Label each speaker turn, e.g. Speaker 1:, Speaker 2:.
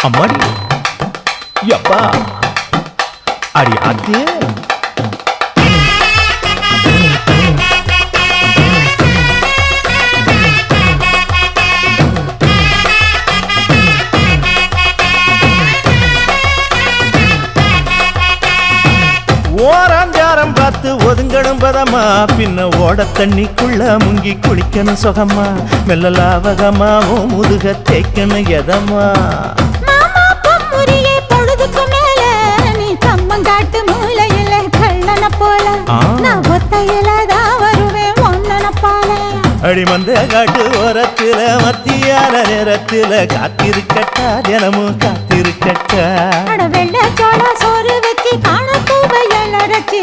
Speaker 1: அம்மாடி யப்பா அடி ஆத்தே ஓராஞ்சாரம் பார்த்து ஒதுங்கணும் பதமா பின்ன ஓட தண்ணிக்குள்ள முங்கி குளிக்கணும் சுகமா மெல்ல லாவகமா ஓ முதுக தேய்க்கணும் எதமா
Speaker 2: பொழுதுக்கு மேல நீ கம்மங்காட்டு மூலையில கள்ளன போல நான் ஒத்தையிலதான் வருவேன் ஒன்னன போல
Speaker 1: அடிமந்த காட்டு ஓரத்துல மத்தியான நேரத்துல காத்திருக்கட்டா தினமும் காத்திருக்கட்டா
Speaker 2: வெள்ள சோள சோறு வச்சு காண பூவையல் அரைச்சி